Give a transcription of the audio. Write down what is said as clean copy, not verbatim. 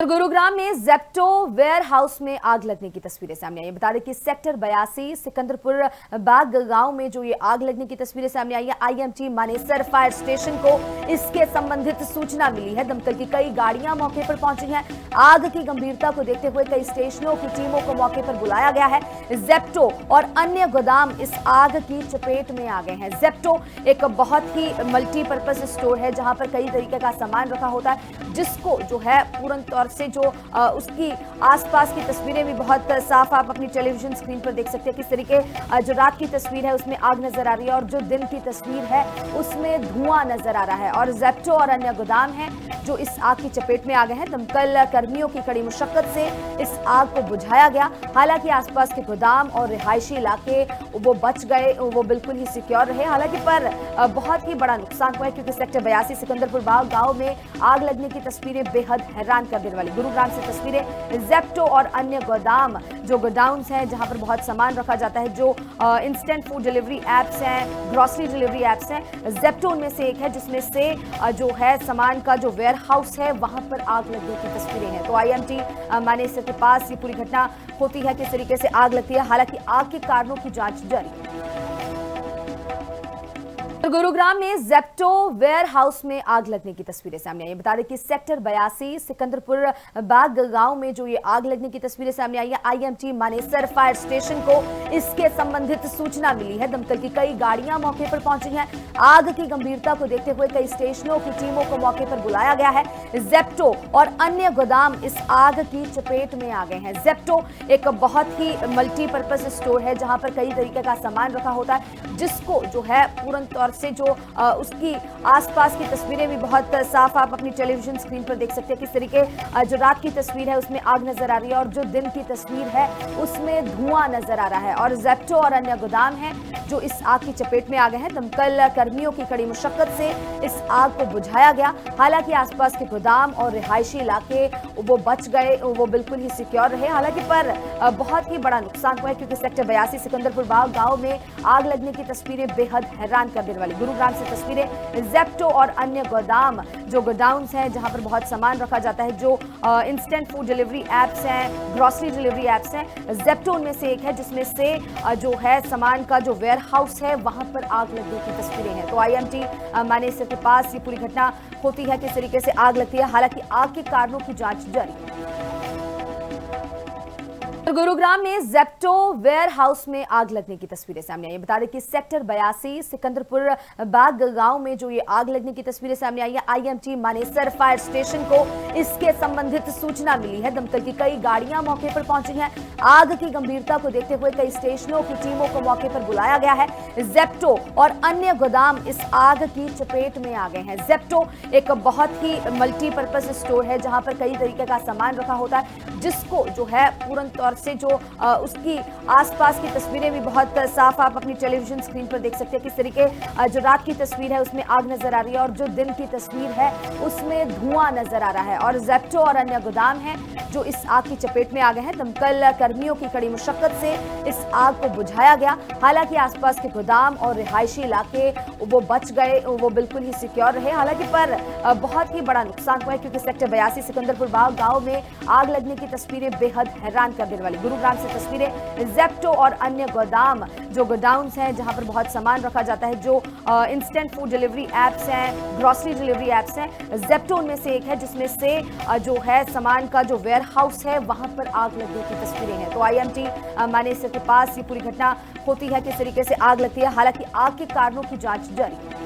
गुरुग्राम में Zepto ware house में आग लगने की तस्वीरें सामने आई। बता दें कि सेक्टर 82 सिकंदरपुर बाग गांव में जो ये आग लगने की तस्वीरें सामने आई है। आईएमटी मानेसर फायर स्टेशन को इसके संबंधित सूचना मिली है। दमकल की कई गाड़ियां मौके पर पहुंची हैं। आग की गंभीरता को देखते हुए कई स्टेशनों की टीमों को मौके पर बुलाया गया है। जेप्टो और अन्य गोदाम इस आग की चपेट में आ गए हैं। जेप्टो एक बहुत ही मल्टीपर्पज स्टोर है जहां पर कई तरीके का सामान रखा होता है, जिसको जो है पूर्ण तौर से जो उसकी आसपास की तस्वीरें भी बहुत साफ आप अपनी टेलीविजन स्क्रीन पर देख सकते हैं। किस तरीके जो रात की तस्वीर है उसमें आग नजर आ रही है और जो दिन की तस्वीर है उसमें धुआं नजर आ रहा है। और जेप्टो और अन्य गोदाम हैं जो इस आग की चपेट में आ गए हैं। दमकल कर्मियों की कड़ी मुशक्कत से इस आग को बुझाया गया। हालांकि आसपास के गोदाम और रिहायशी इलाके वो बच गए, वो बिल्कुल ही सिक्योर रहे। हालांकि पर बहुत ही बड़ा नुकसान हुआ है क्योंकि सेक्टर 82 सिकंदरपुर बाग गांव में आग लगने की तस्वीरें बेहद हैरान कर देने वाली। गुरुग्राम से तस्वीरें जेप्टो और अन्य गोदाम जो गोडाउन्स हैं जहां पर बहुत सामान रखा जाता है, जो इंस्टेंट फूड डिलीवरी एप्स हैं, ग्रोसरी डिलीवरी एप्स हैं। जेप्टो उनमें से एक है जिसमें से जो है सामान का जो वेयर हाउस है वहां पर आग लगने की तस्वीरें हैं। तो आईएमटी मानेसर के पास ये पूरी घटना होती है, किस तरीके से आग लगती है। हालांकि आग के कारणों की जांच जारी है। गुरुग्राम में जेप्टो वेयर हाउस में आग लगने की तस्वीरें सामने आई। बता दें कि सेक्टर 82 सिकंदरपुर बाग गांव में जो ये आग लगने की तस्वीरें सामने आई है। आईएमटी मानेसर फायर स्टेशन को इसके संबंधित सूचना मिली है। दमकल की कई गाड़ियां मौके पर पहुंची हैं। आग की गंभीरता को देखते हुए कई स्टेशनों की टीमों को मौके पर बुलाया गया है। जेप्टो और अन्य गोदाम इस आग की चपेट में आ गए हैं। जेप्टो एक बहुत ही मल्टीपर्पज स्टोर है जहां पर कई तरीके का सामान रखा होता है, जिसको जो है पूर्ण तौर से जो उसकी आसपास की तस्वीरें भी बहुत साफ आप अपनी टेलीविजन स्क्रीन पर देख सकते हैं। किस तरीके जो रात की तस्वीर है उसमें आग नजर आ रही है और जो दिन की तस्वीर है उसमें धुआं नजर आ रहा है। और जेप्टो और अन्य गोदाम हैं जो इस आग की चपेट में आ गए हैं। दमकल कर्मियों की कड़ी मुशक्कत से इस आग को बुझाया गया। हालांकि आसपास के गोदाम और रिहायशी इलाके वो बच गए, वो बिल्कुल ही सिक्योर रहे। हालांकि पर बहुत ही बड़ा नुकसान हुआ है क्योंकि सेक्टर 82 सिकंदरपुर बाग गांव में आग लगने की तस्वीरें बेहद हैरान कर देने वाली। गुरुग्राम से तस्वीरें जेप्टो और अन्य गोदाम जो गोडाउन्स हैं जहां पर बहुत सामान रखा जाता है, जो इंस्टेंट फूड डिलीवरी एप्स हैं, ग्रोसरी डिलीवरी एप्स हैं। जेप्टो उनमें से एक है जिसमें से जो है सामान का जो वेयर हाउस है वहां पर आग लगने की तस्वीरें हैं। तो आईएमटी मानेसर के पास ये पूरी घटना होती है, किस तरीके से आग लगती है। हालांकि आग के कारणों की जांच जारी है। गुरुग्राम में जेप्टो वेयर हाउस में आग लगने की तस्वीरें सामने आई। बता दें कि सेक्टर 82 सिकंदरपुर बाग गांव में जो ये आग लगने की तस्वीरें सामने आई है। आईएमटी मानेसर फायर स्टेशन को इसके संबंधित सूचना मिली है। दमकल की कई गाड़ियां मौके पर पहुंची हैं। आग की गंभीरता को देखते हुए कई स्टेशनों की टीमों को मौके पर बुलाया गया है। जेप्टो और अन्य गोदाम इस आग की चपेट में आ गए हैं। जेप्टो एक बहुत ही मल्टीपर्पज स्टोर है जहां पर कई तरीके का सामान रखा होता है, जिसको जो है पूर्ण तौर से जो उसकी आसपास की तस्वीरें भी बहुत साफ आप अपनी टेलीविजन स्क्रीन पर देख सकते हैं। किस तरीके जो रात की तस्वीर है उसमें आग नजर आ रही है और जो दिन की तस्वीर है उसमें धुआं नजर आ रहा है। और जेप्टो और अन्य गोदाम हैं जो इस आग की चपेट में आ गए हैं। दमकल कर्मियों की कड़ी मुशक्कत से इस आग को बुझाया गया। हालांकि आसपास के गोदाम और रिहायशी इलाके वो बच गए, वो बिल्कुल ही सिक्योर रहे। हालांकि पर बहुत ही बड़ा नुकसान हुआ है क्योंकि सेक्टर 82 सिकंदरपुर बाग गांव में आग लगने की तस्वीरें बेहद हैरान कर देने वाली। गुरुग्राम से तस्वीरें जेप्टो और अन्य गोदाम जो गोडाउन्स हैं जहां पर बहुत सामान रखा जाता है, जो इंस्टेंट फूड डिलीवरी एप्स हैं, ग्रोसरी डिलीवरी एप्स हैं। जेप्टो उनमें से एक है जिसमें से जो है सामान का जो वेयर हाउस है वहां पर आग लगने की तस्वीरें हैं। तो आईएमटी मानेसर के पास ये पूरी घटना होती है, किस तरीके से आग लगती है। हालांकि आग के कारणों की जांच जारी है।